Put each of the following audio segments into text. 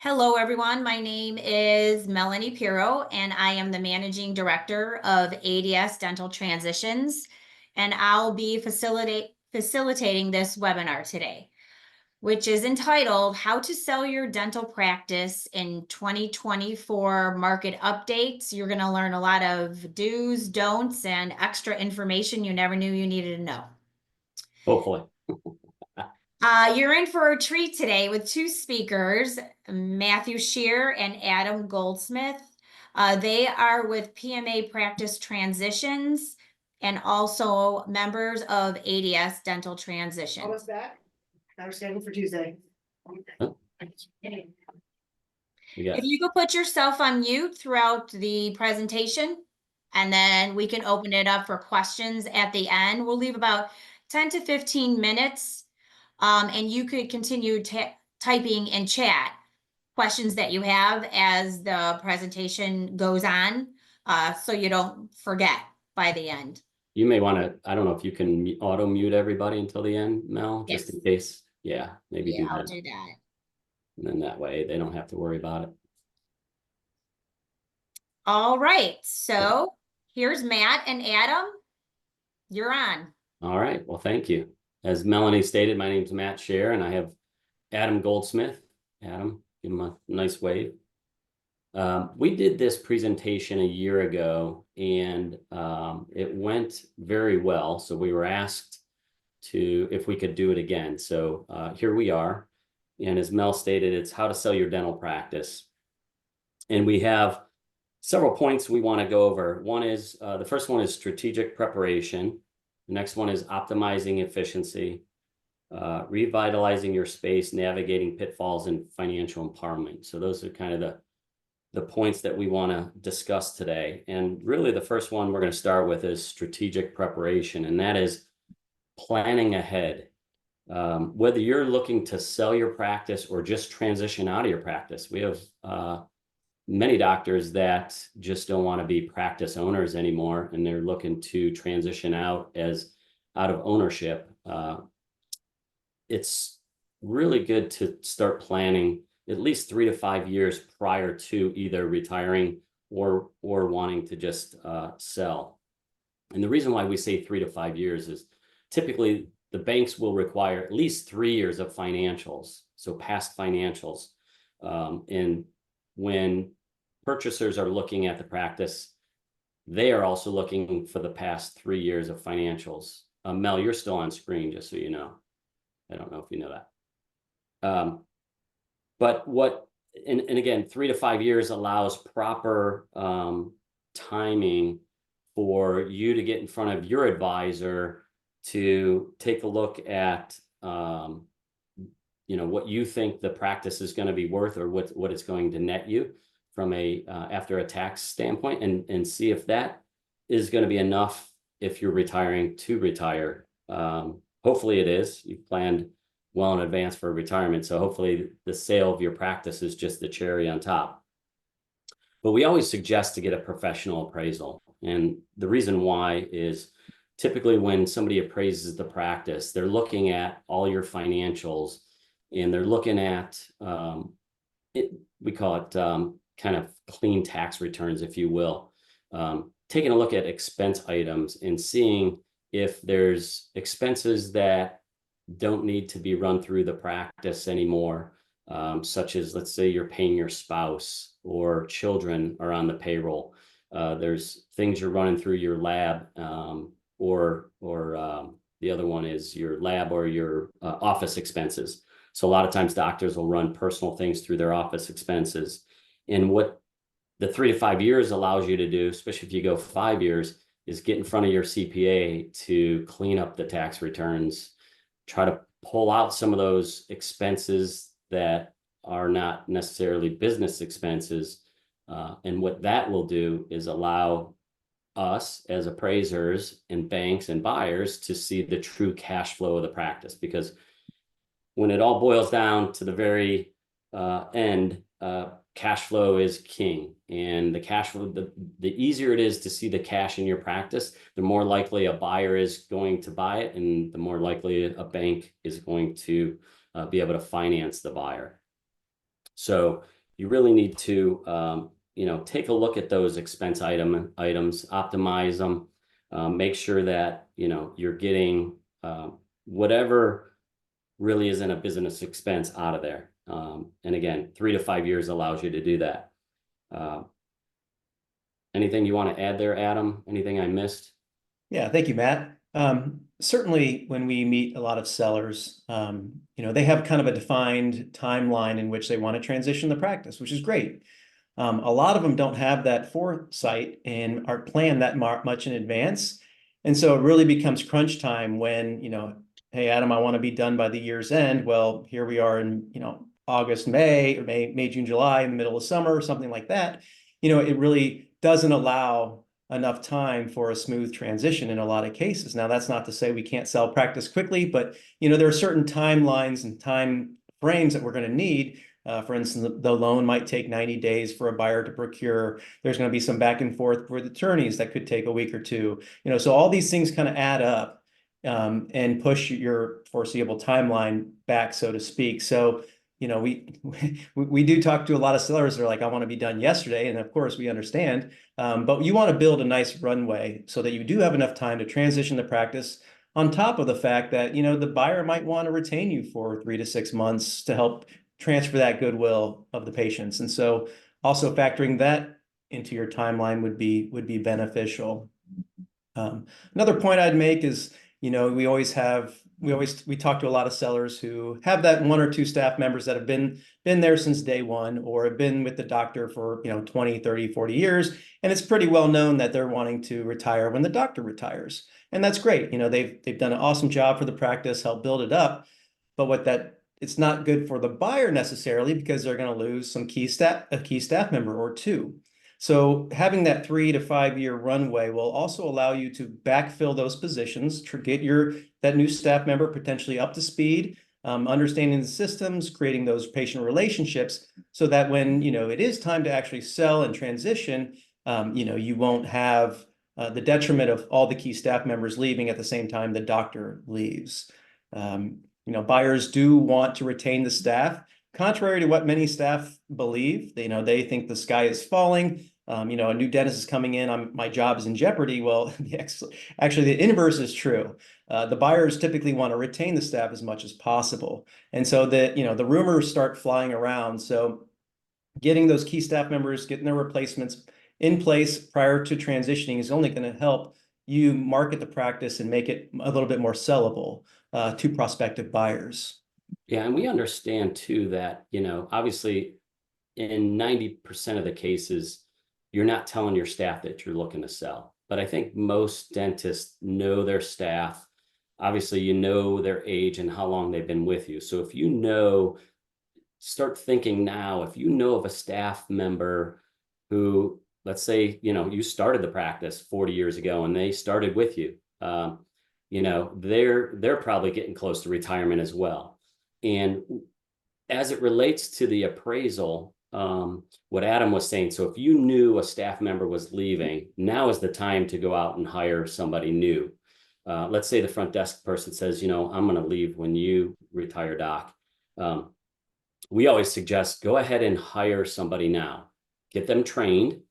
Hello, everyone. My name is Melanie Pirro, and I am the Managing Director of ADS Dental Transitions, and I'll be facilitating this webinar today, which is entitled How to Sell Your Dental Practice in 2024 Market Updates. You're going to learn a lot of do's, don'ts, and extra information you never knew you needed to know. Hopefully. You're in for a treat today with two speakers, Matt Scherer and Adam Goldsmith. They are with PMA Practice Transitions and also members of ADS Dental Transitions. Almost back. Now we're scheduled for Tuesday. If you could put yourself on mute throughout the presentation, and then we can open it up for questions at the end. We'll leave about 10 to 15 minutes. And you could continue typing in chat questions that you have as the presentation goes on, so you don't forget by the end. You may want to, I don't know if you can auto mute everybody until the end, Mel, just in case. Yeah, maybe do that. I'll do that. And then that way they don't have to worry about it. All right, so here's Matt and Adam. You're on. All right, well, thank you. As Melanie stated, my name is Matt Scherer, and I have Adam Goldsmith. Adam, give him a nice wave. We did this presentation a year ago, and it went very well. So we were asked if we could do it again. So here we are. And as Mel stated, it's how to sell your dental practice. And we have several points we want to go over. One is, the first one is strategic preparation. The next one is optimizing efficiency, revitalizing your space, navigating pitfalls, and financial empowerment. So those are kind of the points that we want to discuss today. And really the first one we're going to start with is strategic preparation, and that is planning ahead. Whether you're looking to sell your practice or just transition out of your practice, we have many doctors that just don't want to be practice owners anymore, and they're looking to transition out of ownership. It's really good to start planning at least 3 to 5 years prior to either retiring or wanting to just sell. And the reason why we say 3 to 5 years is typically the banks will require at least 3 years of financials, so past financials. And when purchasers are looking at the practice, they are also looking for the past 3 years of financials. Mel, you're still on screen, just so you know. I don't know if you know that. And again, 3 to 5 years allows proper timing for you to get in front of your advisor to take a look at what you think the practice is going to be worth, or what it's going to net you from after a tax standpoint, and see if that is going to be enough if you're retiring to retire. Hopefully it is. You've planned well in advance for retirement, so hopefully the sale of your practice is just the cherry on top. But we always suggest to get a professional appraisal, and the reason why is typically when somebody appraises the practice, they're looking at all your financials, and they're looking at we call it kind of clean tax returns, if you will, taking a look at expense items and seeing if there's expenses that don't need to be run through the practice anymore, such as, let's say you're paying your spouse or children are on the payroll. There's things you're running through your lab, or the other one is your lab or your office expenses. So a lot of times doctors will run personal things through their office expenses. And what the 3 to 5 years allows you to do, especially if you go 5 years, is get in front of your CPA to clean up the tax returns, try to pull out some of those expenses that are not necessarily business expenses. And what that will do is allow us as appraisers and banks and buyers to see the true cash flow of the practice. Because when it all boils down to the very end, cash flow is king. And the cash flow, the easier it is to see the cash in your practice, the more likely a buyer is going to buy it, and the more likely a bank is going to be able to finance the buyer. So you really need to, take a look at those expense items, optimize them, make sure that, you're getting whatever really isn't a business expense out of there. And again, 3 to 5 years allows you to do that. Anything you want to add there, Adam? Anything I missed? Yeah, thank you, Matt. Certainly when we meet a lot of sellers, they have kind of a defined timeline in which they want to transition the practice, which is great. A lot of them don't have that foresight and aren't planned that much in advance. And so it really becomes crunch time when, hey, Adam, I want to be done by the year's end. Well, here we are in, August, May, or May, June, July, in the middle of summer, or something like that. It really doesn't allow enough time for a smooth transition in a lot of cases. Now, that's not to say we can't sell practice quickly, but, there are certain timelines and time frames that we're going to need. For instance, the loan might take 90 days for a buyer to procure. There's going to be some back and forth with attorneys that could take a week or two. So all these things kind of add up and push your foreseeable timeline back, so to speak. So, we do talk to a lot of sellers that are like, I want to be done yesterday. And of course, we understand. But you want to build a nice runway so that you do have enough time to transition the practice, on top of the fact that, the buyer might want to retain you for 3 to 6 months to help transfer that goodwill of the patients. And so also factoring that into your timeline would be beneficial. Another point I'd make is, we talk to a lot of sellers who have that 1 or 2 staff members that have been there since day one, or have been with the doctor for 20, 30, 40 years, and it's pretty well known that they're wanting to retire when the doctor retires. And that's great. They've done an awesome job for the practice, helped build it up. But it's not good for the buyer necessarily, because they're going to lose a key staff member or 2. So having that 3 to 5 year runway will also allow you to backfill those positions, to get that new staff member potentially up to speed, understanding the systems, creating those patient relationships, so that when it is time to actually sell and transition, you won't have the detriment of all the key staff members leaving at the same time the doctor leaves. Buyers do want to retain the staff. Contrary to what many staff believe, they think the sky is falling. A new dentist is coming in, my job is in jeopardy. Well, actually, the inverse is true. The buyers typically want to retain the staff as much as possible. And so the rumors start flying around. So getting those key staff members, getting their replacements in place prior to transitioning is only going to help you market the practice and make it a little bit more sellable to prospective buyers. Yeah, and we understand too that, obviously in 90% of the cases, you're not telling your staff that you're looking to sell. But I think most dentists know their staff. Obviously, their age and how long they've been with you. So if start thinking now, if you know of a staff member who, let's say, you started the practice 40 years ago and they started with you, they're probably getting close to retirement as well. And as it relates to the appraisal, what Adam was saying, so if you knew a staff member was leaving, now is the time to go out and hire somebody new. Let's say the front desk person says, I'm going to leave when you retire, doc. We always suggest go ahead and hire somebody now. Get them trained,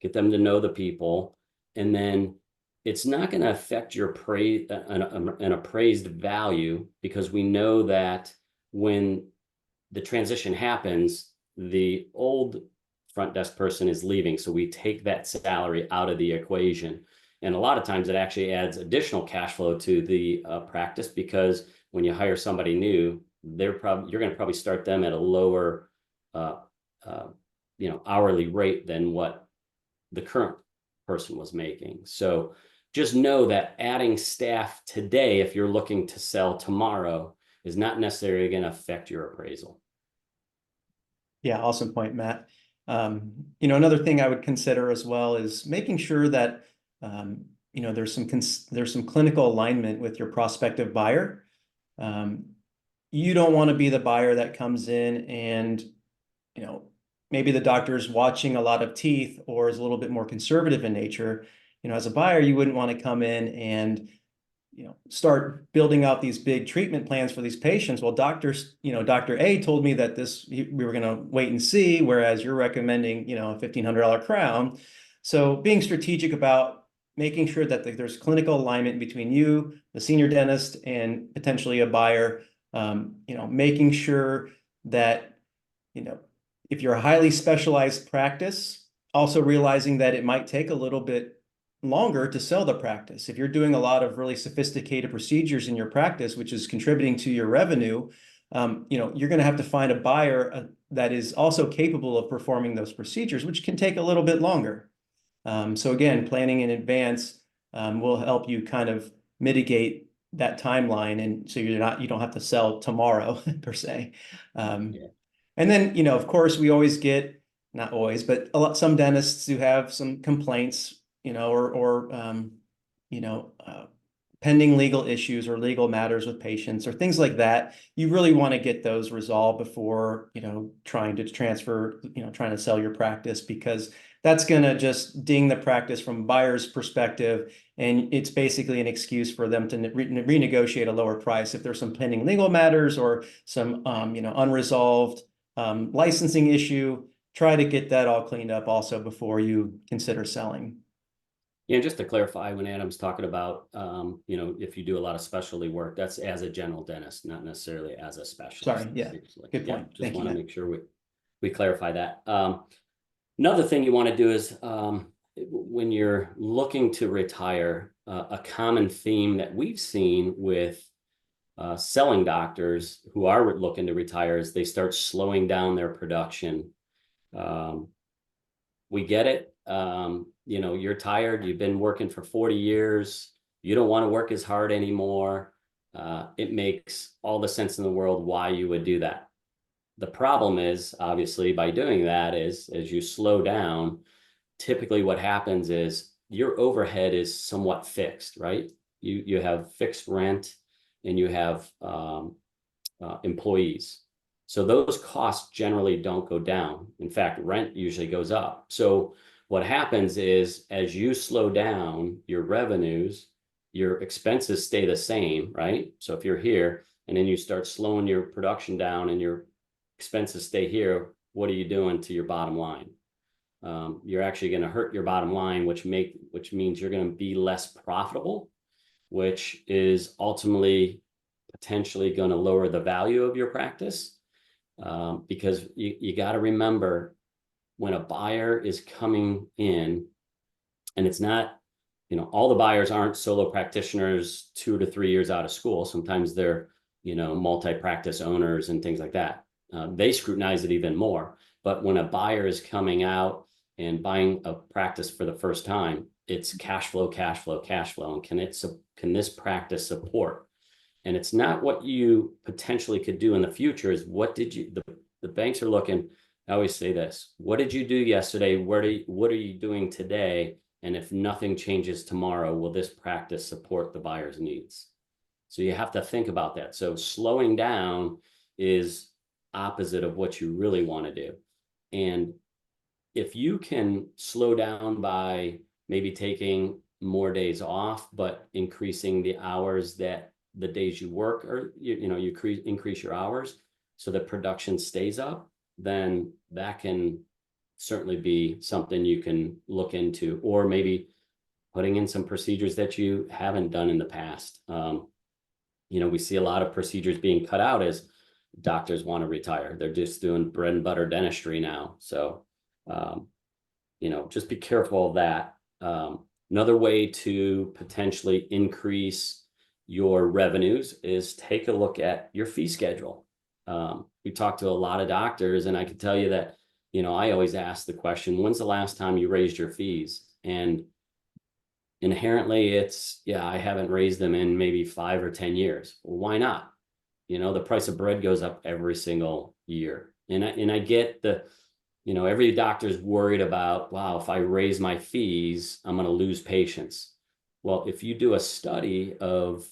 get them to know the people, and then it's not going to affect your an appraised value, because we know that when the transition happens, the old front desk person is leaving. So we take that salary out of the equation. And a lot of times it actually adds additional cash flow to the practice, because when you hire somebody new, you're going to probably start them at a lower hourly rate than what the current person was making. So just know that adding staff today, if you're looking to sell tomorrow, is not necessarily going to affect your appraisal. Yeah, awesome point, Matt. Another thing I would consider as well is making sure that there's some clinical alignment with your prospective buyer. You don't want to be the buyer that comes in and maybe the doctor's watching a lot of teeth or is a little bit more conservative in nature. As a buyer, you wouldn't want to come in and start building out these big treatment plans for these patients. Well, Dr. A told me that we were going to wait and see, whereas you're recommending, a $1,500 crown. So being strategic about making sure that there's clinical alignment between you, the senior dentist, and potentially a buyer, making sure that, if you're a highly specialized practice, also realizing that it might take a little bit longer to sell the practice. If you're doing a lot of really sophisticated procedures in your practice, which is contributing to your revenue, you're going to have to find a buyer that is also capable of performing those procedures, which can take a little bit longer. So again, planning in advance will help you kind of mitigate that timeline, and so you don't have to sell tomorrow per se. And then, of course, we always get, not always, but some dentists who have some complaints, or pending legal issues or legal matters with patients or things like that. You really want to get those resolved before, trying to sell your practice, because that's going to just ding the practice from a buyer's perspective. And it's basically an excuse for them to renegotiate a lower price if there's some pending legal matters or some, unresolved licensing issue. Try to get that all cleaned up also before you consider selling. Yeah, just to clarify, when Adam's talking about, if you do a lot of specialty work, that's as a general dentist, not necessarily as a specialist. Sorry, yeah, good point. Just want to make sure we clarify that. Another thing you want to do is, when you're looking to retire, a common theme that we've seen with selling doctors who are looking to retire is they start slowing down their production. We get it. You're tired, you've been working for 40 years, you don't want to work as hard anymore. It makes all the sense in the world why you would do that. The problem is, obviously, by doing that is, as you slow down, typically what happens is your overhead is somewhat fixed, right? You have fixed rent and you have employees. So those costs generally don't go down. In fact, rent usually goes up. So what happens is, as you slow down your revenues, your expenses stay the same, right? So if you're here and then you start slowing your production down and your expenses stay here, what are you doing to your bottom line? You're actually going to hurt your bottom line, which means you're going to be less profitable, which is ultimately potentially going to lower the value of your practice. Because you got to remember, when a buyer is coming in, and it's not, all the buyers aren't solo practitioners 2 to 3 years out of school. Sometimes they're, multi-practice owners and things like that. They scrutinize it even more. But when a buyer is coming out and buying a practice for the first time, it's cash flow, cash flow, cash flow. And can this practice support? And it's not what you potentially could do in the future, is what did you, the banks are looking. I always say this: what did you do yesterday? What are you doing today? And if nothing changes tomorrow, will this practice support the buyer's needs? So you have to think about that. So slowing down is opposite of what you really want to do. And if you can slow down by maybe taking more days off, but increasing the hours that the days you work, or you increase your hours so that production stays up, then that can certainly be something you can look into. Or maybe putting in some procedures that you haven't done in the past. We see a lot of procedures being cut out as doctors want to retire. They're just doing bread and butter dentistry now. So just be careful of that. Another way to potentially increase your revenues is take a look at your fee schedule. We talked to a lot of doctors, and I can tell you that, I always ask the question, when's the last time you raised your fees? And inherently it's, I haven't raised them in maybe 5 or 10 years. Well, why not? The price of bread goes up every single year. And I get every doctor's worried about, wow, if I raise my fees, I'm going to lose patients. Well, if you do a study of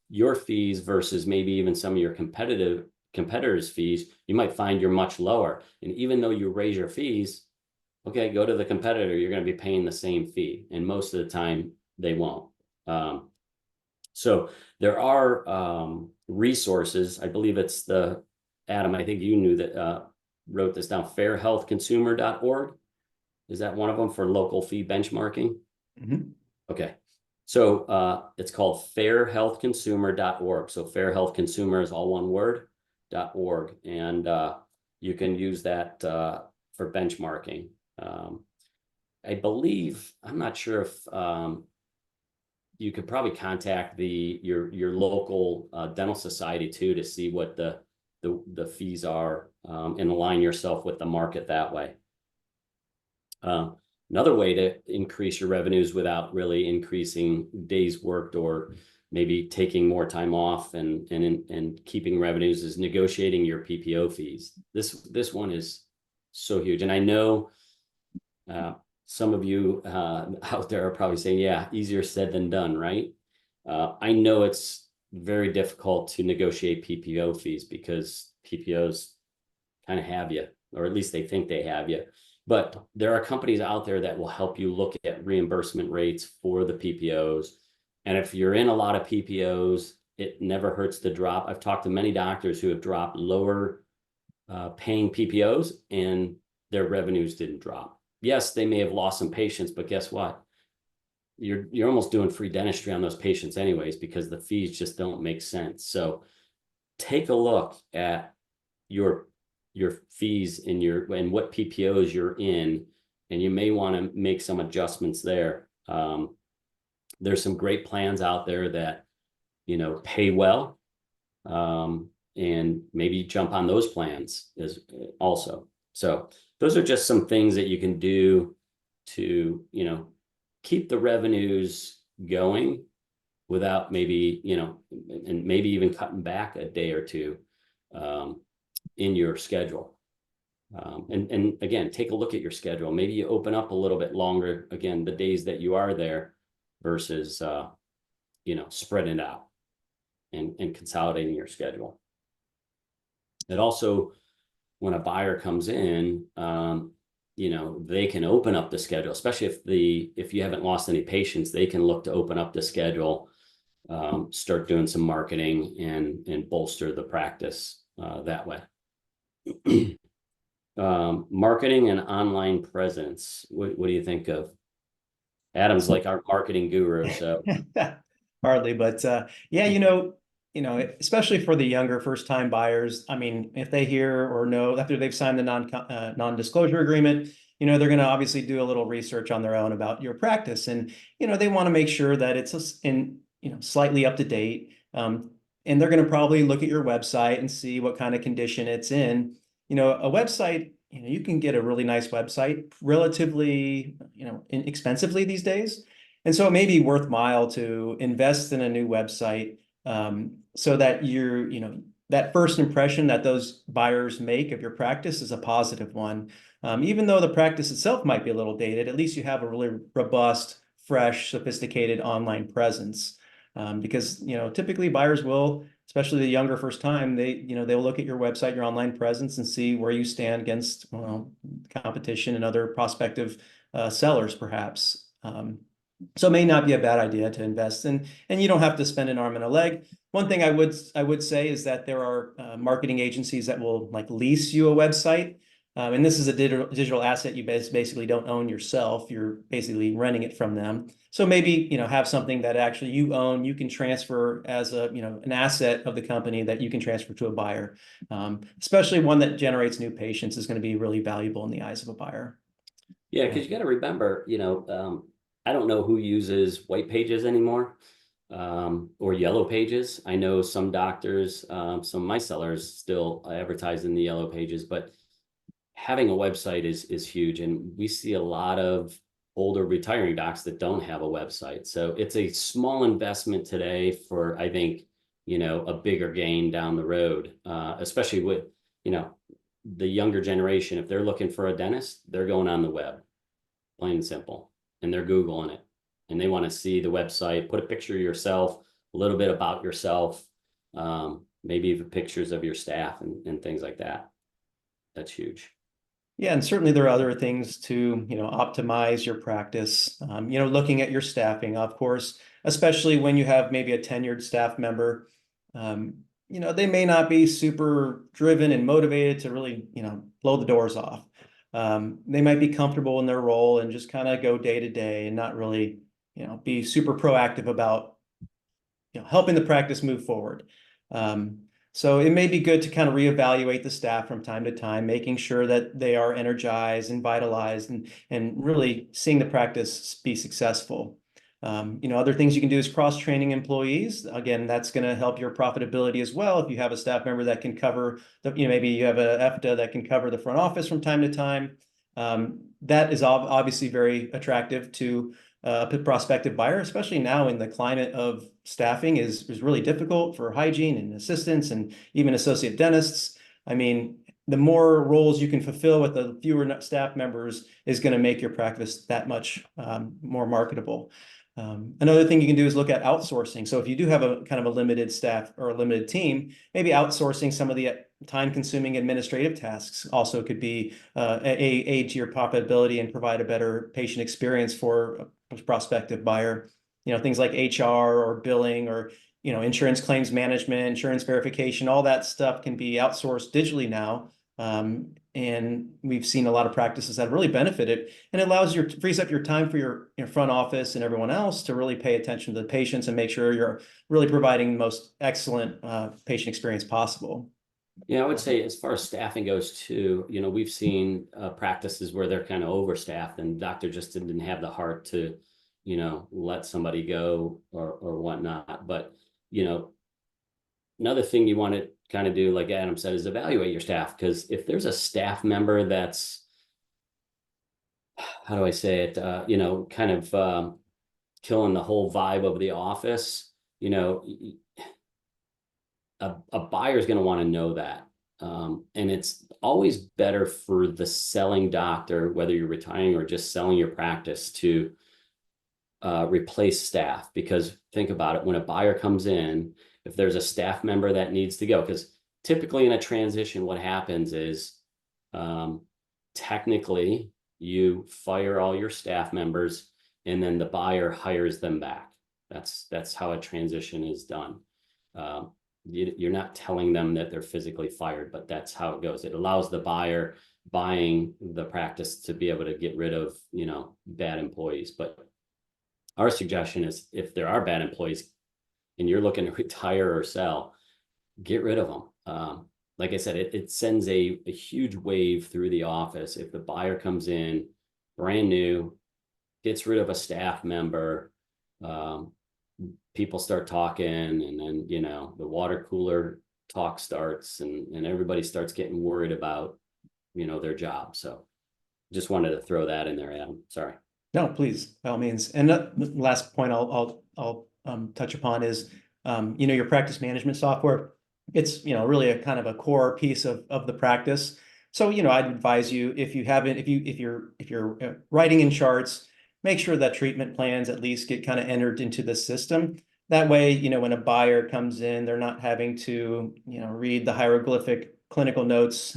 your fees versus maybe even some of your competitors' fees, you might find you're much lower. And even though you raise your fees, okay, go to the competitor, you're going to be paying the same fee. And most of the time they won't. So there are resources. I believe it's Adam, I think you knew that wrote this down, fairhealthconsumer.org. Is that one of them for local fee benchmarking? Mhm. Okay. So it's called fairhealthconsumer.org. So Fair Health Consumer is all one word, .org. And you can use that for benchmarking. I believe, I'm not sure if you could probably contact your local dental society too to see what the fees are and align yourself with the market that way. Another way to increase your revenues without really increasing days worked or maybe taking more time off and keeping revenues is negotiating your PPO fees. This one is so huge, and I know some of you out there are probably saying, "Yeah, easier said than done," right? I know it's very difficult to negotiate PPO fees because PPOs kind of have you, or at least they think they have you. But there are companies out there that will help you look at reimbursement rates for the PPOs. And if you're in a lot of PPOs, it never hurts to drop. I've talked to many doctors who have dropped lower paying PPOs and their revenues didn't drop. Yes, they may have lost some patients, but guess what? You're almost doing free dentistry on those patients anyways, because the fees just don't make sense. So take a look at your fees and what PPOs you're in, and you may want to make some adjustments there. There's some great plans out there that, pay well, and maybe jump on those plans as also. So those are just some things that you can do to, keep the revenues going without maybe, and maybe even cutting back a day or two in your schedule. And again, take a look at your schedule. Maybe you open up a little bit longer, again, the days that you are there versus, spreading it out and consolidating your schedule. It also, when a buyer comes in, they can open up the schedule, especially if you haven't lost any patients, they can look to open up the schedule, start doing some marketing and bolster the practice that way. Marketing and online presence. What do you think of? Adam's like our marketing guru, so Hardly, but yeah, especially for the younger first-time buyers. I mean, if they hear or know after they've signed the non-disclosure agreement, they're going to obviously do a little research on their own about your practice, and they want to make sure that it's slightly up to date. And they're going to probably look at your website and see what kind of condition it's in. A website, you can get a really nice website relatively, inexpensively these days. And so it may be worthwhile to invest in a new website so that that first impression that those buyers make of your practice is a positive one. Even though the practice itself might be a little dated, at least you have a really robust, fresh, sophisticated online presence. Because typically buyers will, especially the younger first time, they'll look at your website, your online presence, and see where you stand against competition and other prospective sellers, perhaps. So it may not be a bad idea to invest in, and you don't have to spend an arm and a leg. One thing I would say is that there are marketing agencies that will lease you a website. And this is a digital asset you basically don't own yourself. You're basically renting it from them. So maybe, have something that actually you own, you can transfer as an asset of the company that you can transfer to a buyer. Especially one that generates new patients is going to be really valuable in the eyes of a buyer. yeah, because you got to remember, I don't know who uses white pages anymore or yellow pages. I know some doctors, some of my sellers still advertise in the yellow pages, but having a website is huge. And we see a lot of older retiring docs that don't have a website. So it's a small investment today for, I think, a bigger gain down the road, especially with, the younger generation. If they're looking for a dentist, they're going on the web, plain and simple, and they're Googling it. And they want to see the website, put a picture of yourself, a little bit about yourself, maybe even pictures of your staff and things like that. That's huge. Yeah, and certainly there are other things to, optimize your practice. Looking at your staffing, of course, especially when you have maybe a tenured staff member. They may not be super driven and motivated to really, blow the doors off. They might be comfortable in their role and just kind of go day to day and not really, be super proactive about, helping the practice move forward. So it may be good to kind of reevaluate the staff from time to time, making sure that they are energized and vitalized and really seeing the practice be successful. Other things you can do is cross-training employees. Again, that's going to help your profitability as well. If you have a staff member that can cover maybe you have a FDA that can cover the front office from time to time. That is obviously very attractive to a prospective buyer, especially now in the climate of staffing is really difficult for hygiene and assistants and even associate dentists. I mean, the more roles you can fulfill with the fewer staff members is going to make your practice that much more marketable. Another thing you can do is look at outsourcing. So if you do have a kind of a limited staff or a limited team, maybe outsourcing some of the time-consuming administrative tasks also could be aid to your profitability and provide a better patient experience for a prospective buyer. Things like HR or billing or insurance claims management, insurance verification, all that stuff can be outsourced digitally now. And we've seen a lot of practices that really benefited, and it frees up your time for your front office and everyone else to really pay attention to the patients and make sure you're really providing the most excellent patient experience possible. Yeah, I would say as far as staffing goes too, we've seen practices where they're kind of overstaffed and doctor just didn't have the heart to, let somebody go or whatnot. But, another thing you want to kind of do, like Adam said, is evaluate your staff. Because if there's a staff member that's, how do I say it, kind of killing the whole vibe of the office, a buyer is going to want to know that. And it's always better for the selling doctor, whether you're retiring or just selling your practice, to replace staff. Because think about it, when a buyer comes in, if there's a staff member that needs to go, because typically in a transition, what happens is technically you fire all your staff members and then the buyer hires them back. That's how a transition is done. You're not telling them that they're physically fired, but that's how it goes. It allows the buyer buying the practice to be able to get rid of, bad employees. But our suggestion is, if there are bad employees and you're looking to retire or sell, get rid of them. Like I said, it sends a huge wave through the office. If the buyer comes in brand new, gets rid of a staff member, people start talking, and then, the water cooler talk starts, and everybody starts getting worried about, their job. So just wanted to throw that in there, Adam. Sorry. No, please, by all means. And the last point I'll touch upon is, your practice management software. It's, really a kind of a core piece of the practice. So, I'd advise you, if you're writing in charts, make sure that treatment plans at least get kind of entered into the system. That way, when a buyer comes in, they're not having to, read the hieroglyphic clinical notes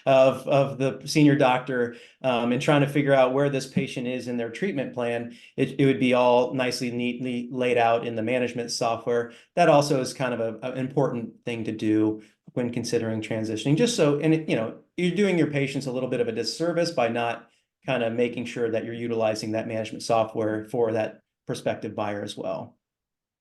of the senior doctor and trying to figure out where this patient is in their treatment plan. It would be all nicely, neatly laid out in the management software. That also is kind of an important thing to do when considering transitioning, just so, and you're doing your patients a little bit of a disservice by not kind of making sure that you're utilizing that management software for that prospective buyer as well.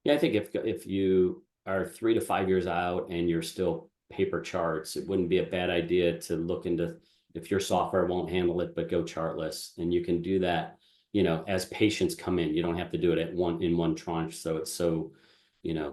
Yeah, I think if you are 3 to 5 years out and you're still paper charts, it wouldn't be a bad idea to look into, if your software won't handle it, but go chartless. And you can do that, as patients come in. You don't have to do it in one tranche, so it's so,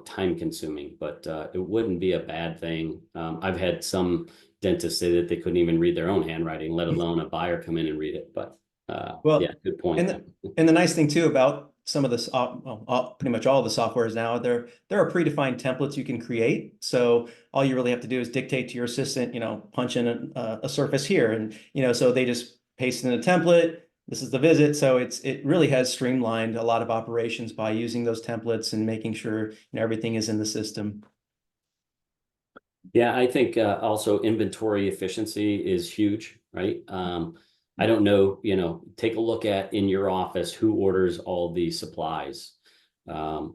time consuming. But it wouldn't be a bad thing. I've had some dentists say that they couldn't even read their own handwriting, let alone a buyer come in and read it. But yeah, good point. And the nice thing too about some of this, pretty much all of the softwares now, there are predefined templates you can create. So all you really have to do is dictate to your assistant, punch in a surface here, and so they just paste in a template. This is the visit. So it really has streamlined a lot of operations by using those templates and making sure everything is in the system. Yeah, I think also inventory efficiency is huge, right? I don't know, take a look at in your office who orders all the supplies.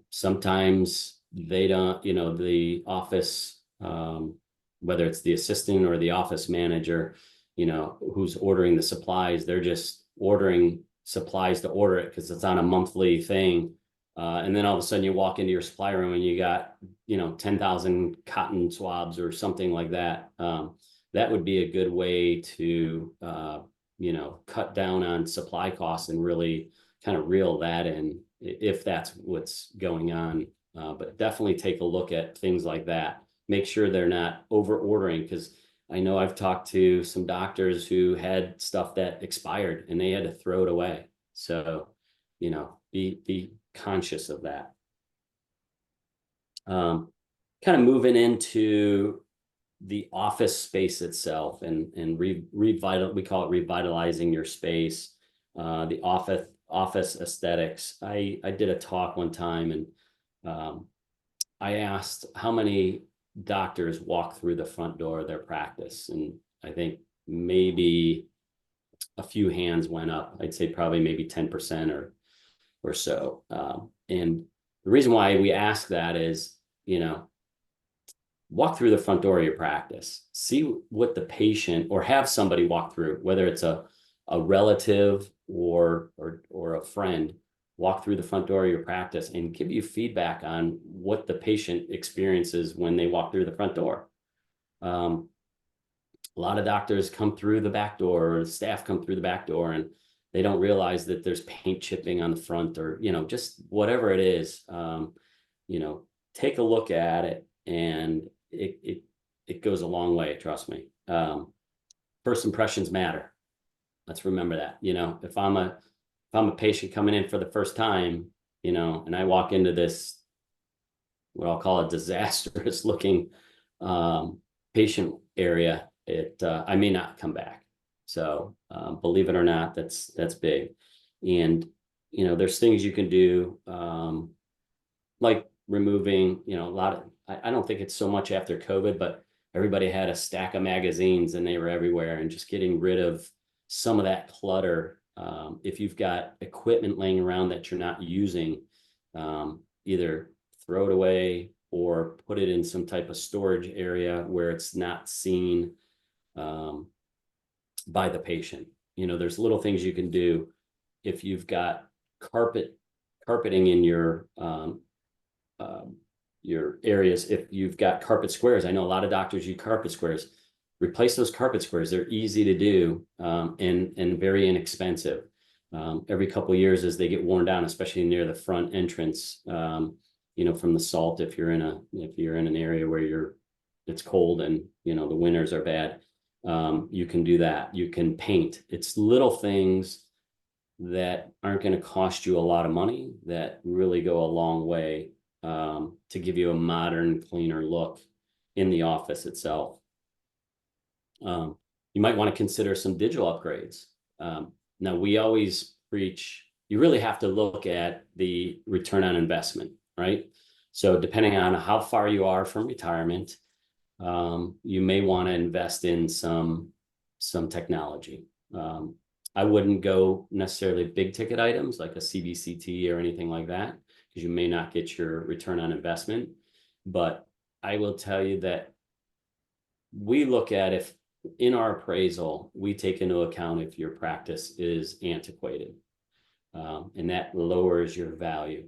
Sometimes they don't, the office, whether it's the assistant or the office manager, who's ordering the supplies, they're just ordering supplies to order it because it's on a monthly thing. And then all of a sudden you walk into your supply room and you got, 10,000 cotton swabs or something like that. That would be a good way to, cut down on supply costs and really kind of reel that in if that's what's going on. But definitely take a look at things like that. Make sure they're not over ordering, because I know I've talked to some doctors who had stuff that expired and they had to throw it away. So, be conscious of that. Kind of moving into the office space itself and we call it revitalizing your space, the office aesthetics. I did a talk one time and I asked how many doctors walk through the front door of their practice, and I think maybe a few hands went up. I'd say probably maybe 10% or so. And the reason why we ask that is, walk through the front door of your practice, see what the patient, or have somebody walk through, whether it's a relative or a friend, walk through the front door of your practice and give you feedback on what the patient experiences when they walk through the front door. A lot of doctors come through the back door, or staff come through the back door, and they don't realize that there's paint chipping on the front, or, just whatever it is. Take a look at it, and it goes a long way, trust me. First impressions matter. Let's remember that. If I'm a patient coming in for the first time, and I walk into this, what I'll call a disastrous looking patient area, I may not come back. So believe it or not, that's big. And there's things you can do, like removing, a lot of, I don't think it's so much after COVID, but everybody had a stack of magazines and they were everywhere, and just getting rid of some of that clutter. If you've got equipment laying around that you're not using, either throw it away or put it in some type of storage area where it's not seen by the patient. There's little things you can do. If you've got carpeting in your areas, if you've got carpet squares, I know a lot of doctors use carpet squares. Replace those carpet squares. They're easy to do and very inexpensive. Every couple of years as they get worn down, especially near the front entrance, from the salt, if you're in an area where it's cold and the winters are bad, you can do that. You can paint. It's little things that aren't going to cost you a lot of money that really go a long way to give you a modern, cleaner look in the office itself. You might want to consider some digital upgrades. Now, we always preach, you really have to look at the return on investment, right? So depending on how far you are from retirement, you may want to invest in some technology. I wouldn't go necessarily big ticket items like a CBCT or anything like that, because you may not get your return on investment. But I will tell you that we look at, if in our appraisal, we take into account if your practice is antiquated, and that lowers your value.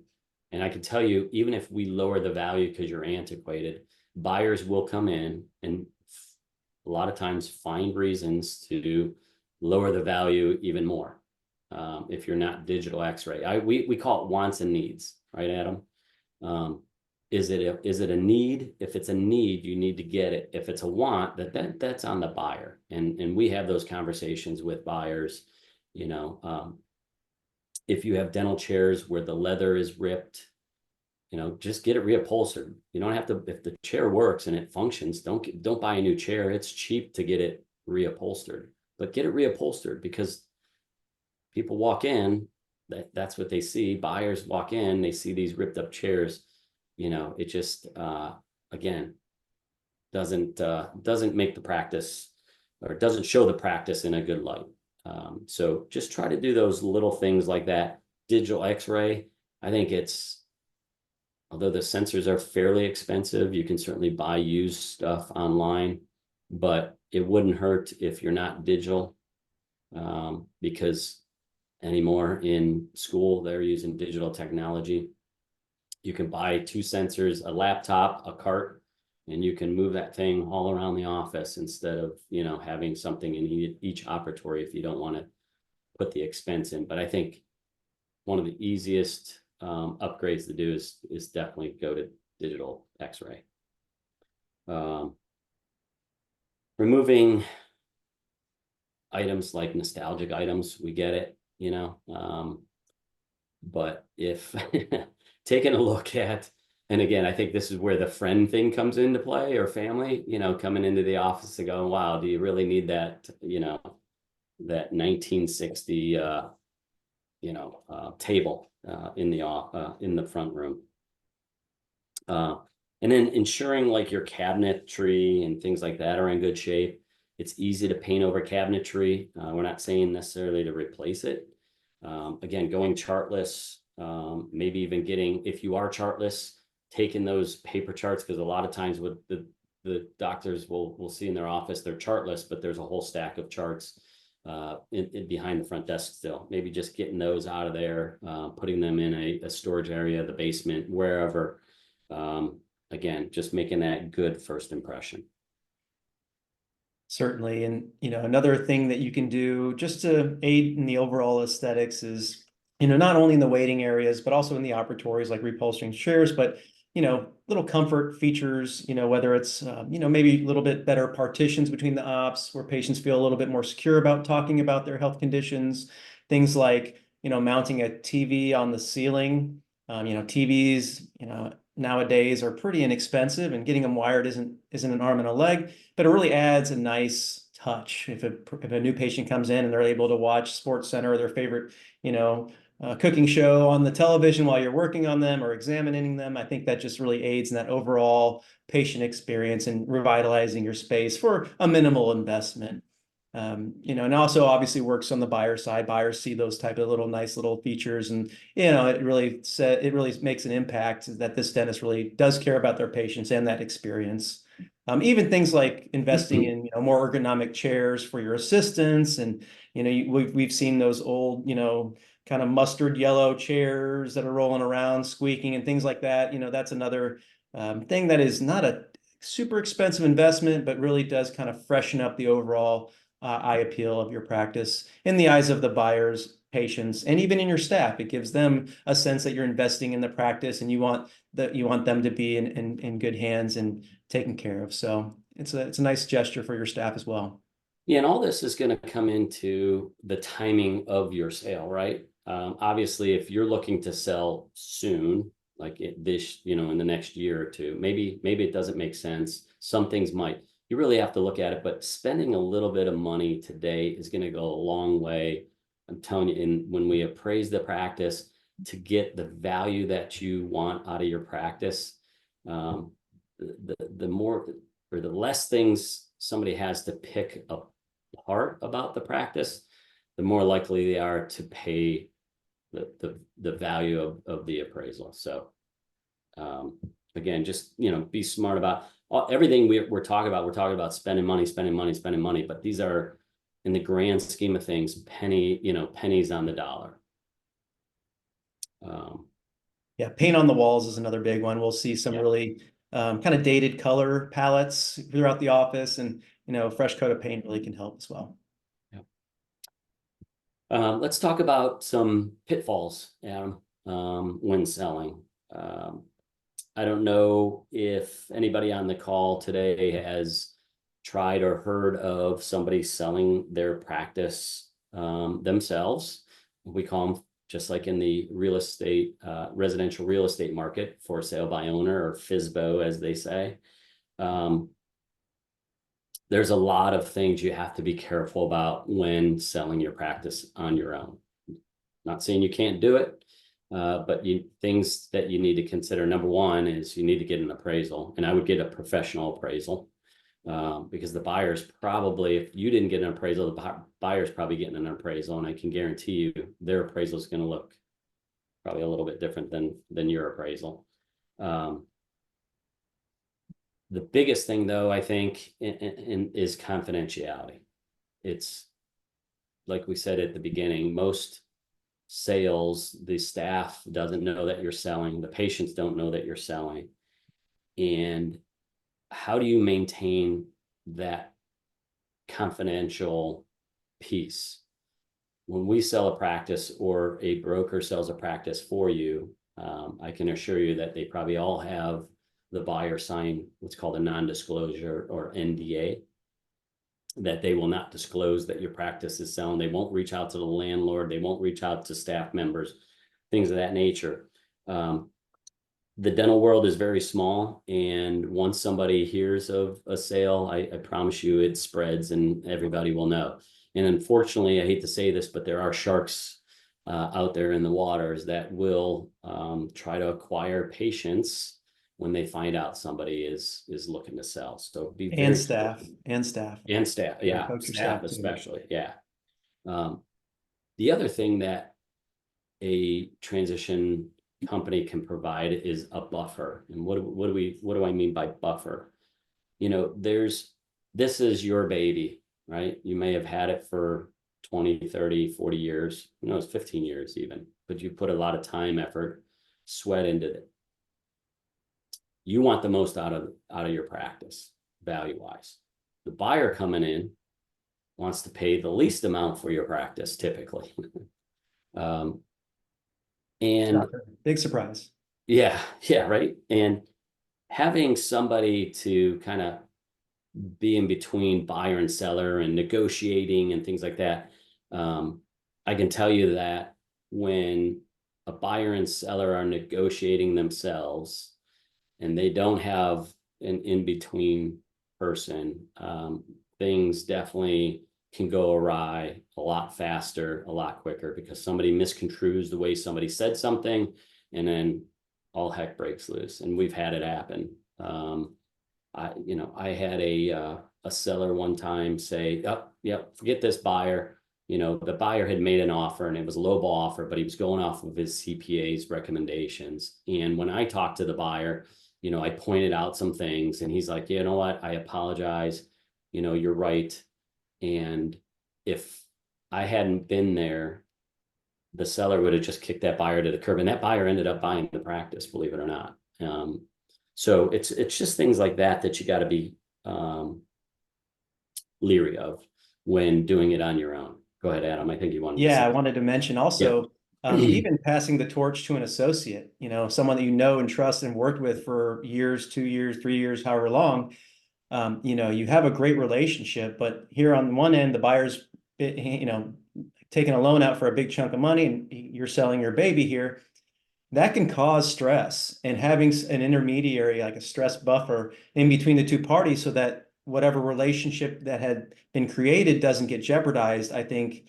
And I can tell you, even if we lower the value because you're antiquated, buyers will come in and a lot of times find reasons to lower the value even more. If you're not digital X-ray, we call it wants and needs, right, Adam? Is it a need? If it's a need, you need to get it. If it's a want, that's on the buyer. And we have those conversations with buyers. If you have dental chairs where the leather is ripped, just get it reupholstered. You don't have to, if the chair works and it functions, don't buy a new chair. It's cheap to get it reupholstered, but get it reupholstered, because people walk in, that's what they see. Buyers walk in, they see these ripped up chairs. It just, again, doesn't make the practice, or doesn't show the practice in a good light. So just try to do those little things like that. Digital X-ray, I think it's although the sensors are fairly expensive, you can certainly buy used stuff online, but it wouldn't hurt if you're not digital, because anymore in school, they're using digital technology. You can buy 2 sensors, a laptop, a cart, and you can move that thing all around the office instead of, having something in each operatory if you don't want to put the expense in. But I think one of the easiest upgrades to do is definitely go to digital X-ray. Removing items like nostalgic items, we get it, but if taking a look at, and again, I think this is where the friend thing comes into play, or family, coming into the office and going, wow, do you really need that, that 1960, table in the front room. And then ensuring like your cabinetry and things like that are in good shape. It's easy to paint over cabinetry. We're not saying necessarily to replace it. Again, going chartless, maybe even getting, if you are chartless, taking those paper charts, because a lot of times what the doctors will see in their office, they're chartless, but there's a whole stack of charts behind the front desk still. Maybe just getting those out of there, putting them in a storage area, the basement, wherever. Again, just making that good first impression. Certainly. And, another thing that you can do just to aid in the overall aesthetics is, not only in the waiting areas, but also in the operatories, like reupholstering chairs, but, little comfort features, whether it's, maybe a little bit better partitions between the ops where patients feel a little bit more secure about talking about their health conditions, things like, mounting a TV on the ceiling. TVs, nowadays are pretty inexpensive, and getting them wired isn't an arm and a leg, but it really adds a nice touch. If a new patient comes in and they're able to watch Sports Center or their favorite, cooking show on the television while you're working on them or examining them, I think that just really aids in that overall patient experience and revitalizing your space for a minimal investment. And also obviously works on the buyer side. Buyers see those type of nice little features, and it really makes an impact that this dentist really does care about their patients and that experience. Even things like investing in more ergonomic chairs for your assistants, and we've seen those old kind of mustard yellow chairs that are rolling around squeaking and things like that. That's another thing that is not a super expensive investment, but really does kind of freshen up the overall eye appeal of your practice in the eyes of the buyers, patients, and even in your staff. It gives them a sense that you're investing in the practice, and you want them to be in good hands and taken care of. So it's a nice gesture for your staff as well. Yeah, and all this is going to come into the timing of your sale, right? Obviously, if you're looking to sell soon, like in the next year or two, maybe it doesn't make sense. Some things might. You really have to look at it, but spending a little bit of money today is going to go a long way. I'm telling you, when we appraise the practice to get the value that you want out of your practice, the more or the less things somebody has to pick apart about the practice, the more likely they are to pay the value of the appraisal. So again, just be smart about everything we're talking about. We're talking about spending money, but these are, in the grand scheme of things, pennies on the dollar. Yeah, paint on the walls is another big one. We'll see some really kind of dated color palettes throughout the office, and a fresh coat of paint really can help as well. Let's talk about some pitfalls, Adam, when selling. I don't know if anybody on the call today has tried or heard of somebody selling their practice themselves. We call them, just like in the real estate, residential real estate market, for sale by owner, or FSBO, as they say. There's a lot of things you have to be careful about when selling your practice on your own. Not saying you can't do it, but things that you need to consider. Number one is you need to get an appraisal, and I would get a professional appraisal, because the buyer's probably, if you didn't get an appraisal, the buyer's probably getting an appraisal, and I can guarantee you their appraisal is going to look probably a little bit different than your appraisal. The biggest thing, though, I think, is confidentiality. It's like we said at the beginning, most sales, the staff doesn't know that you're selling, the patients don't know that you're selling. And how do you maintain that confidential piece? When we sell a practice or a broker sells a practice for you, I can assure you that they probably all have the buyer sign what's called a non-disclosure or NDA, that they will not disclose that your practice is selling. They won't reach out to the landlord. They won't reach out to staff members, things of that nature. The dental world is very small, and once somebody hears of a sale, I promise you it spreads and everybody will know. And unfortunately, I hate to say this, but there are sharks out there in the waters that will try to acquire patients when they find out somebody is looking to sell. So be very staff. Yeah, Coach yeah, your staff too. especially, yeah. The other thing that a transition company can provide is a buffer. And what do I mean by buffer? You know, this is your baby, right? You may have had it for 20, 30, 40 years, who knows, 15 years even, but you put a lot of time, effort, sweat into it. You want the most out of your practice, value-wise. The buyer coming in wants to pay the least amount for your practice, typically. And big surprise. yeah, right. And having somebody to kind of be in between buyer and seller and negotiating and things like that, I can tell you that when a buyer and seller are negotiating themselves and they don't have an in-between person, things definitely can go awry a lot faster, a lot quicker, because somebody misconstrues the way somebody said something, and then all heck breaks loose. And we've had it happen. I had a seller one time say, "Oh, yeah, forget this buyer." You know, the buyer had made an offer and it was a lowball offer, but he was going off of his CPA's recommendations. And when I talked to the buyer, you know, I pointed out some things and he's like, "You know what? I apologize. You know, you're right." And if I hadn't been there, the seller would have just kicked that buyer to the curb, and that buyer ended up buying the practice, believe it or not. So it's just things like that you got to be leery of when doing it on your own. Go ahead, Adam. I think you wanted to say. I wanted to mention also, even passing the torch to an associate, you know, someone that you know and trust and worked with for years, 2 years, 3 years, however long. You know, you have a great relationship, but here on one end, the buyer's, you know, taking a loan out for a big chunk of money and you're selling your baby here. That can cause stress, and having an intermediary, like a stress buffer in between the two parties so that whatever relationship that had been created doesn't get jeopardized, I think,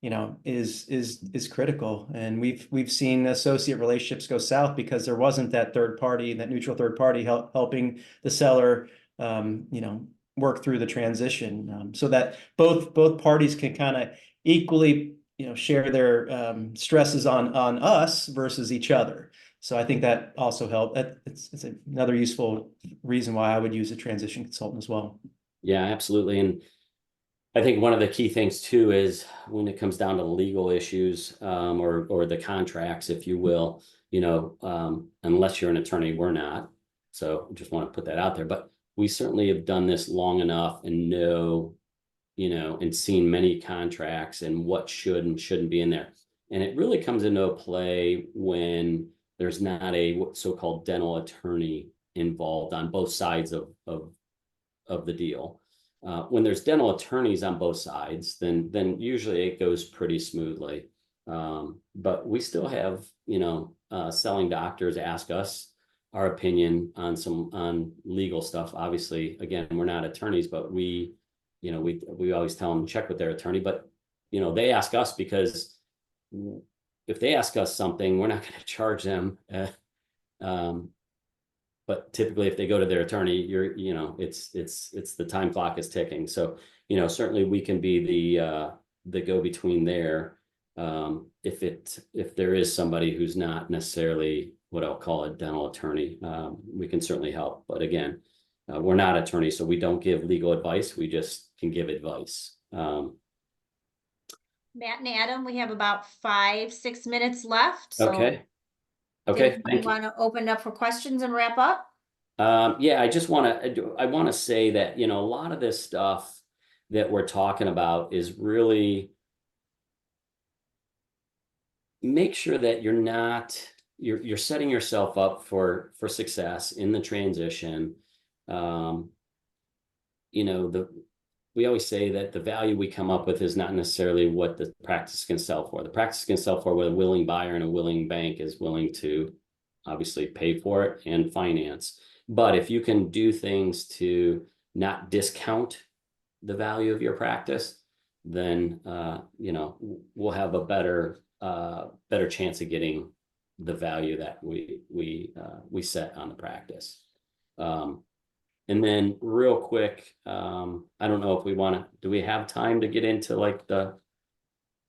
you know, is critical. And we've seen associate relationships go south because there wasn't that third party, that neutral third party helping the seller, you know, work through the transition, so that both parties can kind of equally, you know, share their stresses on us versus each other. So I think that also helped. It's another useful reason why I would use a transition consultant as well. Yeah, absolutely. And I think one of the key things too is when it comes down to legal issues, or the contracts, if you will, you know, unless you're an attorney, we're not. So just want to put that out there. But we certainly have done this long enough and know, you know, and seen many contracts and what should and shouldn't be in there. And it really comes into play when there's not a so-called dental attorney involved on both sides of the deal. When there's dental attorneys on both sides, then usually it goes pretty smoothly. But we still have, you know, selling doctors ask us our opinion on legal stuff. Obviously, again, we're not attorneys, but we always tell them check with their attorney. But, you know, they ask us because if they ask us something, we're not going to charge them. But typically if they go to their attorney, it's the time clock is ticking. So, you know, certainly we can be the go-between there. If there is somebody who's not necessarily what I'll call a dental attorney. We can certainly help, but again, we're not attorneys, so we don't give legal advice. We just can give advice. Matt and Adam, we have about 5-6 minutes left. So Okay. Okay, if thank you you. want to open up for questions and wrap up? Yeah, I want to say that, you know, a lot of this stuff that we're talking about is really make sure that you're setting yourself up for success in the transition. You know, we always say that the value we come up with is not necessarily what the practice can sell for. The practice can sell for what a willing buyer and a willing bank is willing to obviously pay for it and finance. But if you can do things to not discount the value of your practice, then you know, we'll have a better chance of getting the value that we set on the practice. And then real quick, I don't know if do we have time to get into like the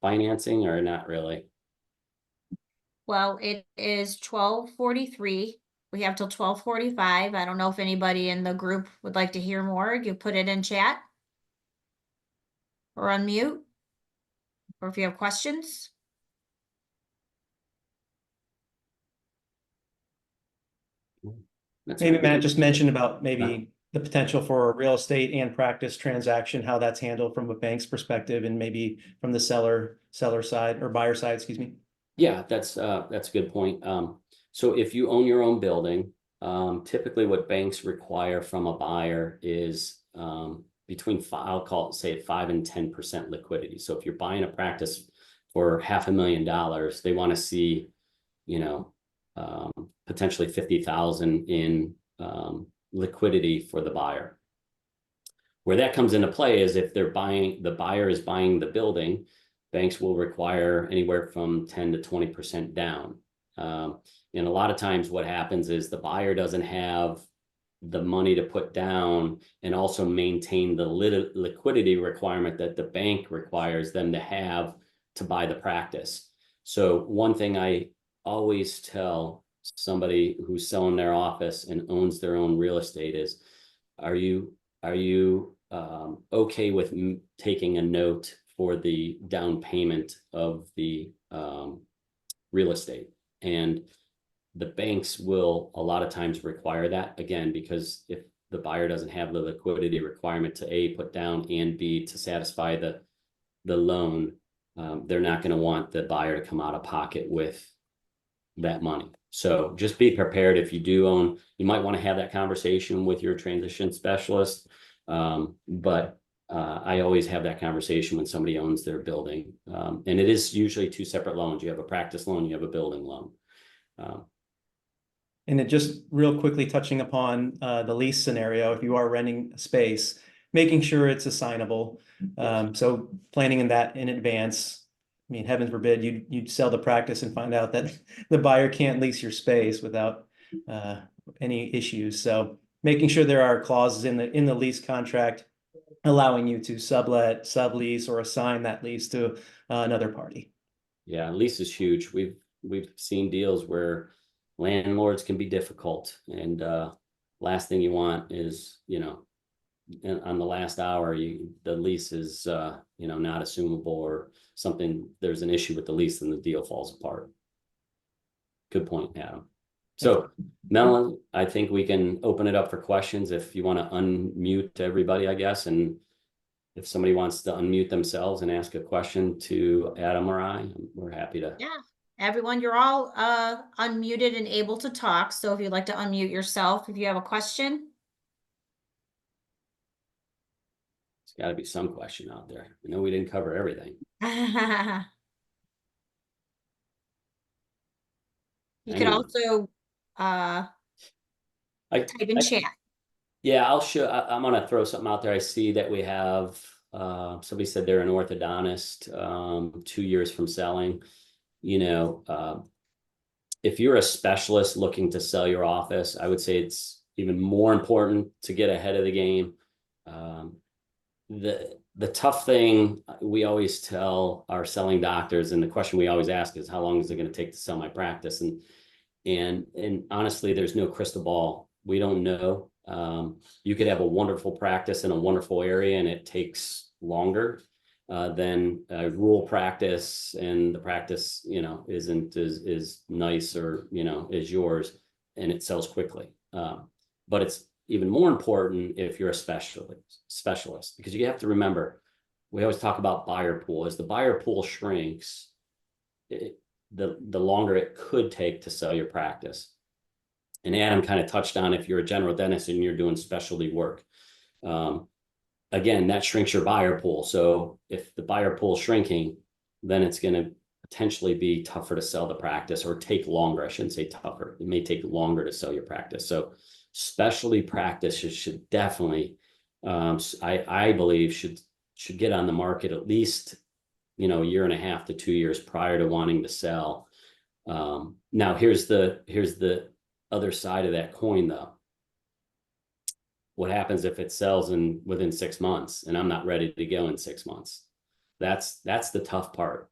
financing or not really? Well, it is 12:43. We have till 12:45. I don't know if anybody in the group would like to hear more. You put it in chat or unmute, or if you have questions. Maybe Matt just mentioned about maybe the potential for a real estate and practice transaction, how that's handled from a bank's perspective and maybe from the seller side or buyer side, excuse me. Yeah, that's a good point. So if you own your own building, typically what banks require from a buyer is between I'll call it, say 5 and 10% liquidity. So if you're buying a practice for $500,000, they want to see, you know, potentially 50,000 in liquidity for the buyer. Where that comes into play is if the buyer is buying the building, banks will require anywhere from 10 to 20% down. And a lot of times what happens is the buyer doesn't have the money to put down and also maintain the liquidity requirement that the bank requires them to have to buy the practice. So one thing I always tell somebody who's selling their office and owns their own real estate is, are you okay with taking a note for the down payment of the real estate? And the banks will a lot of times require that, again, because if the buyer doesn't have the liquidity requirement to A, put down, and B, to satisfy the loan, they're not going to want the buyer to come out of pocket with that money. So just be prepared. If you do own, you might want to have that conversation with your transition specialist. But I always have that conversation when somebody owns their building. And it is usually 2 separate loans. You have a practice loan, you have a building loan. And it just real quickly touching upon the lease scenario, if you are renting a space, making sure it's assignable. So planning in that in advance. I mean, heaven forbid you'd sell the practice and find out that the buyer can't lease your space without any issues. So making sure there are clauses in the lease contract allowing you to sublet, sublease, or assign that lease to another party. Yeah, lease is huge. We've seen deals where landlords can be difficult, and last thing you want is, you know, on the last hour, the lease is you know, not assumable or something. There's an issue with the lease and the deal falls apart. Good point, Adam. So, Melanie, I think we can open it up for questions if you want to unmute everybody, I guess. And if somebody wants to unmute themselves and ask a question to Adam or I, we're happy to. Yeah, everyone, you're all unmuted and able to talk. So if you'd like to unmute yourself, if you have a question. There's got to be some question out there. I know we didn't cover everything. You could also type in chat. Yeah, I'm going to throw something out there. I see that we have, somebody said they're an orthodontist, 2 years from selling. You know, if you're a specialist looking to sell your office, I would say it's even more important to get ahead of the game. The tough thing we always tell our selling doctors, and the question we always ask is, how long is it going to take to sell my practice? And And honestly, there's no crystal ball. We don't know. You could have a wonderful practice in a wonderful area and it takes longer than a rural practice, and the practice, isn't as nice or, as yours, and it sells quickly. But it's even more important if you're a specialist, because you have to remember, we always talk about buyer pool. As the buyer pool shrinks, the longer it could take to sell your practice. And Adam kind of touched on, if you're a general dentist and you're doing specialty work, again, that shrinks your buyer pool. So if the buyer pool is shrinking, then it's going to potentially be tougher to sell the practice, or take longer. I shouldn't say tougher. It may take longer to sell your practice. So specialty practices should definitely, I believe, should get on the market at least, a year and a half to 2 years prior to wanting to sell. Now here's the other side of that coin, though. What happens if it sells within 6 months and I'm not ready to go in 6 months? That's the tough part.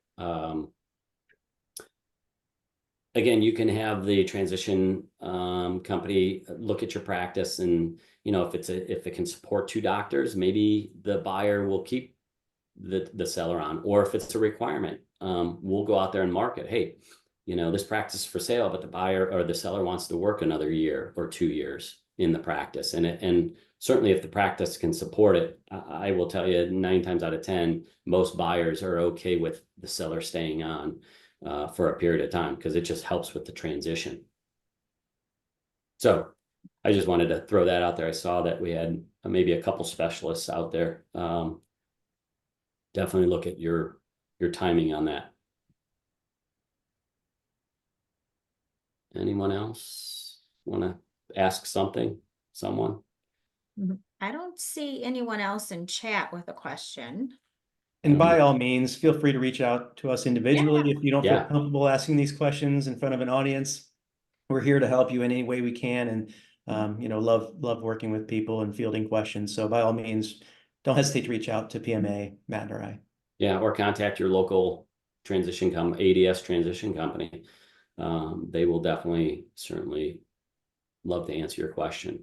Again, you can have the transition company look at your practice, and if it can support 2 doctors, maybe the buyer will keep the seller on. Or if it's a requirement, we'll go out there and market, hey, this practice is for sale, but the buyer or the seller wants to work another year or 2 years in the practice. And certainly if the practice can support it, I will tell you 9 times out of 10, most buyers are okay with the seller staying on for a period of time, because it just helps with the transition. So I just wanted to throw that out there. I saw that we had maybe a couple specialists out there. Definitely look at your timing on that. Anyone else want to ask someone? I don't see anyone else in chat with a question. And by all means, feel free to reach out to us individually if you don't feel comfortable asking these questions in front of an audience. We're here to help you in any way we can, and love working with people and fielding questions. So by all means, don't hesitate to reach out to PMA, Matt or I. Yeah, or contact your local transition ADS transition company. They will certainly love to answer your question.